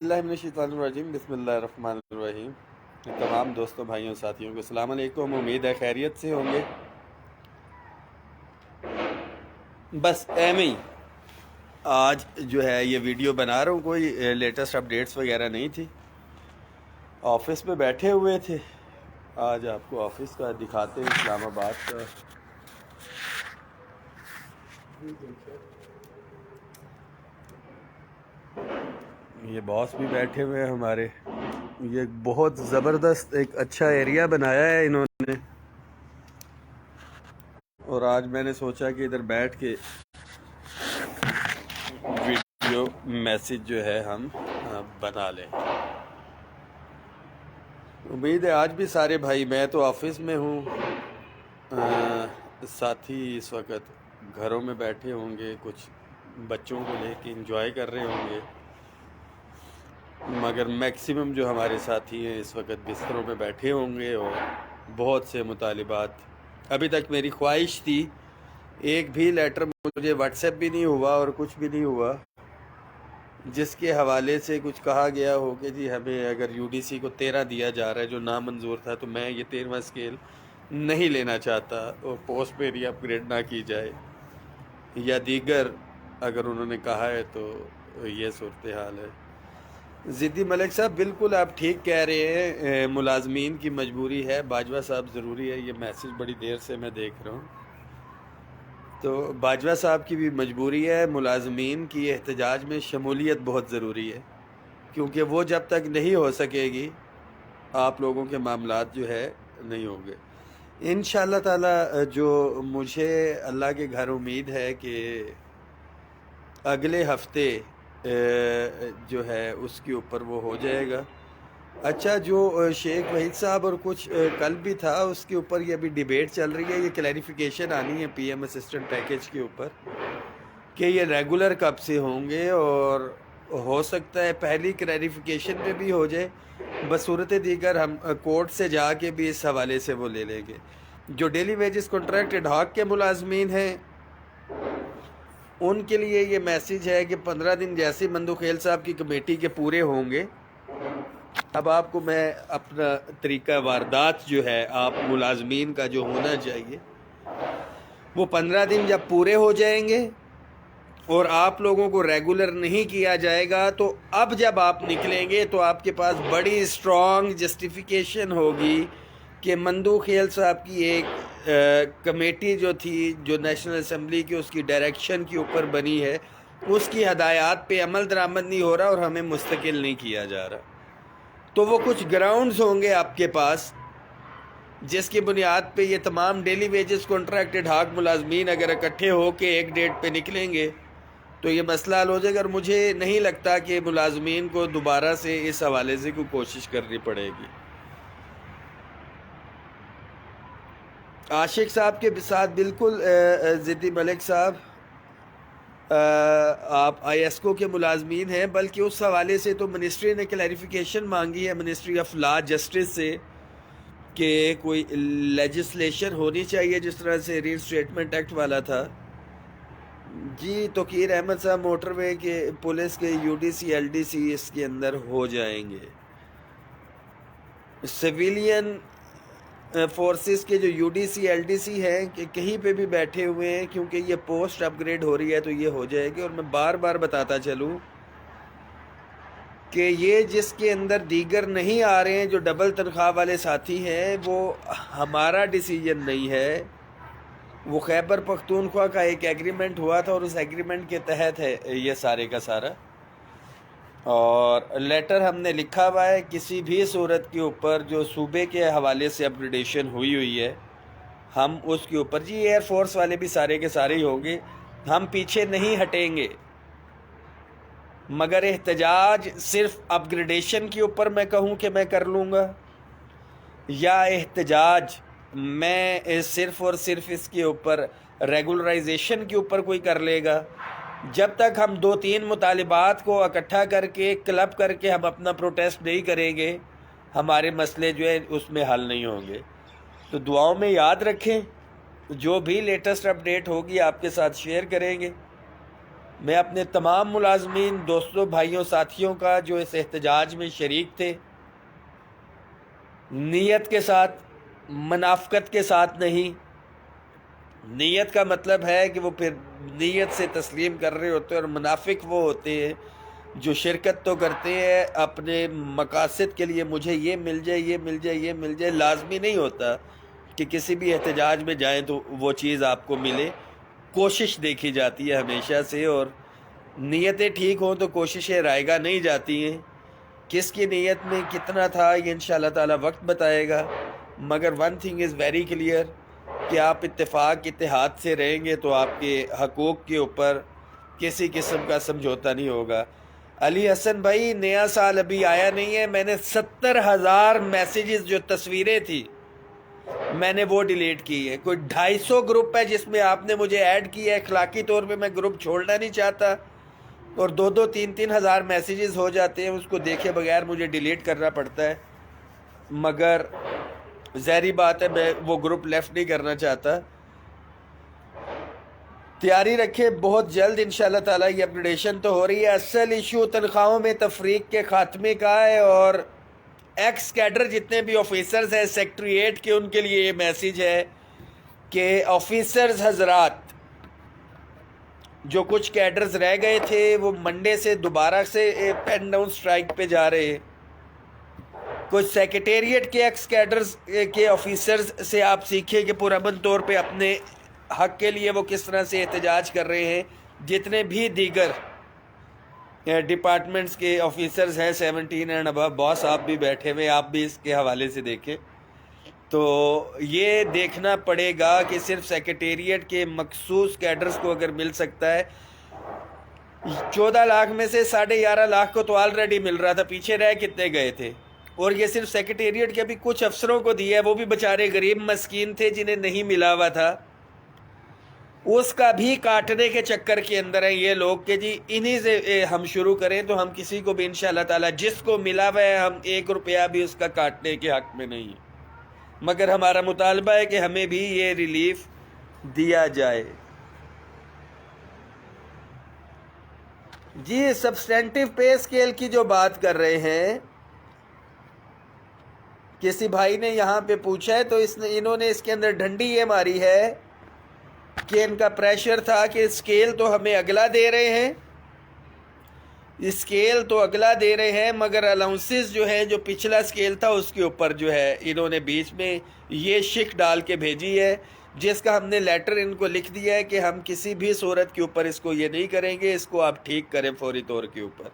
बिस्मिल्लाहिर्रहमानिर्रहीम बिस्मिल्लाहिर्रहमानिर्रहीम। तमाम दोस्तों भाइयों साथियों को अस्सलाम वालेकुम। उम्मीद है खैरियत से होंगे। बस एम ही आज जो है ये वीडियो बना रहा हूँ, कोई लेटेस्ट अपडेट्स वगैरह नहीं थी। ऑफिस में बैठे हुए थे। आज आपको ऑफिस का दिखाते हैं, इस्लामाबाद का। ये बॉस भी बैठे हुए हैं हमारे। ये बहुत ज़बरदस्त एक अच्छा एरिया बनाया है इन्होंने, और आज मैंने सोचा कि इधर बैठ के वीडियो मैसेज जो है हम बना लें। उम्मीद है आज भी सारे भाई, मैं तो ऑफिस में हूँ, साथी इस वक्त घरों में बैठे होंगे, कुछ बच्चों को लेके एंजॉय कर रहे होंगे, मगर मैक्सिमम जो हमारे साथी हैं इस वक्त बिस्तरों में बैठे होंगे। और बहुत से मुतालिबात, अभी तक मेरी ख्वाहिश थी, एक भी लेटर मुझे व्हाट्सएप भी नहीं हुआ और कुछ भी नहीं हुआ जिसके हवाले से कुछ कहा गया हो कि जी हमें अगर यूडीसी को 13 दिया जा रहा है जो नामंजूर था, तो मैं ये 13वां स्केल नहीं लेना चाहता और पोस्ट मेरी अपग्रेड ना की जाए, या दीगर अगर उन्होंने कहा है तो ये सूरत हाल है। ज़िद्दी मलिक साहब, बिल्कुल आप ठीक कह रहे हैं, मुलाजमीन की मजबूरी है। बाजवा साहब ज़रूरी है, ये मैसेज बड़ी देर से मैं देख रहा हूँ। तो बाजवा साहब की भी मजबूरी है, मुलाजमीन की एहतजाज में शमूलियत बहुत ज़रूरी है, क्योंकि वो जब तक नहीं हो सकेगी आप लोगों के मामलात जो है नहीं होंगे। इंशाअल्लाह ताला जो मुझे अल्लाह के घर उम्मीद है कि अगले हफ्ते जो है उसके ऊपर वो हो जाएगा। अच्छा, जो शेख वहीद साहब और कुछ कल भी था उसके ऊपर ये अभी डिबेट चल रही है, ये क्लैरिफिकेशन आनी है पीएम असिस्टेंट पैकेज के ऊपर कि ये रेगुलर कब से होंगे, और हो सकता है पहली क्लैरिफिकेशन पे भी हो जाए, बसूरत दीगर हम कोर्ट से जाके भी इस हवाले से वो ले लेंगे। जो डेली वेजेस कॉन्ट्रैक्ट एडहॉक के मुलाजमीन हैं उनके लिए ये मैसेज है कि 15 दिन जैसे मंदुखेल साहब की कमेटी के पूरे होंगे, अब आपको मैं अपना तरीका वारदात जो है आप मुलाजमीन का जो होना चाहिए, वो 15 दिन जब पूरे हो जाएंगे और आप लोगों को रेगुलर नहीं किया जाएगा, तो अब जब आप निकलेंगे तो आपके पास बड़ी स्ट्रॉन्ग जस्टिफिकेशन होगी कि मंदुखेल साहब की एक कमेटी जो थी, जो नेशनल असम्बली की उसकी डायरेक्शन के ऊपर बनी है, उसकी हदायत पे अमल दरामद नहीं हो रहा और हमें मुस्तकिल नहीं किया जा रहा। तो वो कुछ ग्राउंड्स होंगे आपके पास जिसकी बुनियाद पे ये तमाम डेली वेजेस कॉन्ट्रैक्ट एडहॉक मुलाजमीन अगर इकट्ठे हो के एक डेट पे निकलेंगे तो ये मसला हल हो जाएगा। और मुझे नहीं लगता कि मुलाजमीन को दोबारा से इस हवाले से कोई कोशिश करनी पड़ेगी। आशिक साहब के साथ बिल्कुल ज़िद्दी मलिक साहब, आप आईएसको के मुलाजमीन हैं, बल्कि उस हवाले से तो मिनिस्ट्री ने क्लैरिफिकेशन मांगी है मिनिस्ट्री ऑफ लॉ जस्टिस से कि कोई लेजिस्लेशन होनी चाहिए जिस तरह से रीइंस्टेटमेंट एक्ट वाला था। जी तोकीर अहमद साहब, मोटरवे के पुलिस के यूडीसी एलडीसी इसके अंदर हो जाएंगे। सिविलियन फोर्सेस के जो यूडीसी एलडीसी हैं कि कहीं पे भी बैठे हुए हैं, क्योंकि ये पोस्ट अपग्रेड हो रही है तो ये हो जाएगी। और मैं बार बार बताता चलूँ कि ये जिसके अंदर दीगर नहीं आ रहे हैं, जो डबल तनख्वाह वाले साथी हैं, वो हमारा डिसीजन नहीं है, वो खैबर पख्तूनख्वा का एक एग्रीमेंट हुआ था और उस एग्रीमेंट के तहत है ये सारे का सारा। और लेटर हमने लिखा हुआ है, किसी भी सूरत के ऊपर जो सूबे के हवाले से अपग्रेडेशन हुई है हम उसके ऊपर, जी एयरफोर्स वाले भी सारे के सारे ही होंगे, हम पीछे नहीं हटेंगे। मगर एहतजाज सिर्फ अपग्रेडेशन के ऊपर मैं कहूँ कि मैं कर लूँगा, या एहतजाज मैं सिर्फ और सिर्फ इसके ऊपर रेगुलराइजेशन के ऊपर कोई कर लेगा, जब तक हम 2-3 मुतालिबात को इकट्ठा करके क्लब करके हम अपना प्रोटेस्ट नहीं करेंगे, हमारे मसले जो है उसमें हल नहीं होंगे। तो दुआओं में याद रखें, जो भी लेटेस्ट अपडेट होगी आपके साथ शेयर करेंगे। میں اپنے تمام ملازمین دوستوں بھائیوں ساتھیوں کا جو اس احتجاج میں شریک تھے، نیت کے ساتھ، منافقت کے ساتھ نہیں. نیت کا مطلب ہے کہ وہ پھر نیت سے تسلیم کر رہے ہوتے ہیں، اور منافق وہ ہوتے ہیں جو شرکت تو کرتے ہیں اپنے مقاصد کے لیے، مجھے یہ مل جائے، یہ مل جائے، یہ مل جائے. لازمی نہیں ہوتا کہ کسی بھی احتجاج میں جائیں تو وہ چیز آپ کو ملے. کوشش دیکھی جاتی ہے ہمیشہ سے، اور نیتیں ٹھیک ہوں تو کوششیں رائگاں نہیں جاتی ہیں. کس کی نیت میں کتنا تھا یہ انشاءاللہ تعالی وقت بتائے گا، مگر one thing is very clear کہ آپ اتفاق اتحاد سے رہیں گے تو آپ کے حقوق کے اوپر کسی قسم کا سمجھوتا نہیں ہوگا. علی حسن بھائی، نیا سال ابھی آیا نہیں ہے، میں نے 70,000 میسیجز جو تصویریں تھی میں نے وہ ڈیلیٹ کی ہے. کوئی 250 گروپ ہے جس میں آپ نے مجھے ایڈ کیا ہے. اخلاقی طور پہ میں گروپ چھوڑنا نہیں چاہتا، اور 2-3 ہزار میسیجز ہو جاتے ہیں، اس کو دیکھے بغیر مجھے ڈیلیٹ کرنا پڑتا ہے. مگر ظاہری بات ہے میں وہ گروپ لیفٹ نہیں کرنا چاہتا. تیاری رکھے، بہت جلد انشاءاللہ تعالیٰ یہ اپگریڈیشن تو ہو رہی ہے. اصل ایشو تنخواہوں میں تفریق کے خاتمے کا ہے، اور ایکس کیڈر جتنے بھی آفیسرز ہیں سیکٹریٹ کے، ان کے لیے یہ میسیج ہے کہ آفیسرز حضرات، جو کچھ کیڈرز رہ گئے تھے وہ منڈے سے دوبارہ سے پین ڈاؤن سٹرائک پہ جا رہے ہیں. کچھ سیکریٹریٹ کے ایکس کیڈرز کے آفیسرز سے آپ سیکھیں کہ پرامن طور پہ اپنے حق کے لیے وہ کس طرح سے احتجاج کر رہے ہیں. جتنے بھی دیگر ڈپارٹمنٹس کے آفیسرز ہیں 17 اینڈ ابو، باس آپ بھی بیٹھے ہوئے، آپ بھی اس کے حوالے سے دیکھیں. تو یہ دیکھنا پڑے گا کہ صرف سیکریٹریٹ کے مخصوص کیڈرز کو اگر مل سکتا ہے، 14 لاکھ میں سے 11.5 لاکھ کو تو آلریڈی مل رہا تھا، پیچھے رہ کتنے گئے تھے. اور یہ صرف سیکریٹریٹ کے بھی کچھ افسروں کو دیا ہے، وہ بھی بیچارے غریب مسکین تھے جنہیں نہیں ملا ہوا تھا. اس کا بھی کاٹنے کے چکر کے اندر ہیں یہ لوگ کہ جی انہی سے ہم شروع کریں، تو ہم کسی کو بھی انشاءاللہ تعالی جس کو ملا ہوا ہے ہم 1 روپیہ بھی اس کا کاٹنے کے حق میں نہیں ہیں. مگر ہمارا مطالبہ ہے کہ ہمیں بھی یہ ریلیف دیا جائے. جی سبسٹینٹیو پے اسکیل کی جو بات کر رہے ہیں، کسی بھائی نے یہاں پہ پوچھا ہے، تو انہوں نے اس کے اندر ڈھنڈی یہ ماری ہے کہ ان کا پریشر تھا کہ اسکیل تو ہمیں اگلا دے رہے ہیں، اسکیل تو اگلا دے رہے ہیں، مگر الاؤنسز جو ہیں جو پچھلا اسکیل تھا اس کے اوپر جو ہے انہوں نے بیچ میں یہ شک ڈال کے بھیجی ہے، جس کا ہم نے لیٹر ان کو لکھ دیا ہے کہ ہم کسی بھی صورت کے اوپر اس کو یہ نہیں کریں گے، اس کو آپ ٹھیک کریں فوری طور کے اوپر.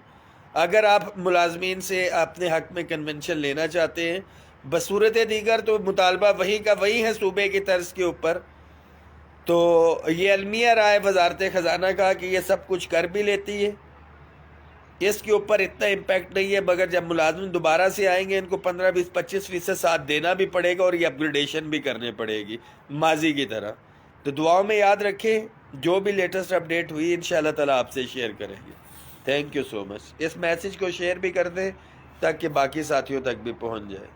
اگر آپ ملازمین سے اپنے حق میں کنونشن لینا چاہتے ہیں بصورت دیگر، تو مطالبہ وہی کا وہی ہے صوبے کی طرز کے اوپر. تو یہ المیہ رائے وزارت خزانہ کا کہ یہ سب کچھ کر بھی لیتی ہے، اس کے اوپر اتنا امپیکٹ نہیں ہے. مگر جب ملازم دوبارہ سے آئیں گے ان کو 15-20-25% ساتھ دینا بھی پڑے گا، اور یہ اپگریڈیشن بھی کرنے پڑے گی ماضی کی طرح. تو دعاؤں میں یاد رکھیں، جو بھی لیٹسٹ اپڈیٹ ہوئی انشاءاللہ تعالیٰ آپ سے شیئر کریں گے. Thank you so much. اس میسیج کو شیئر بھی کر دیں تاکہ باقی ساتھیوں تک بھی پہنچ جائے.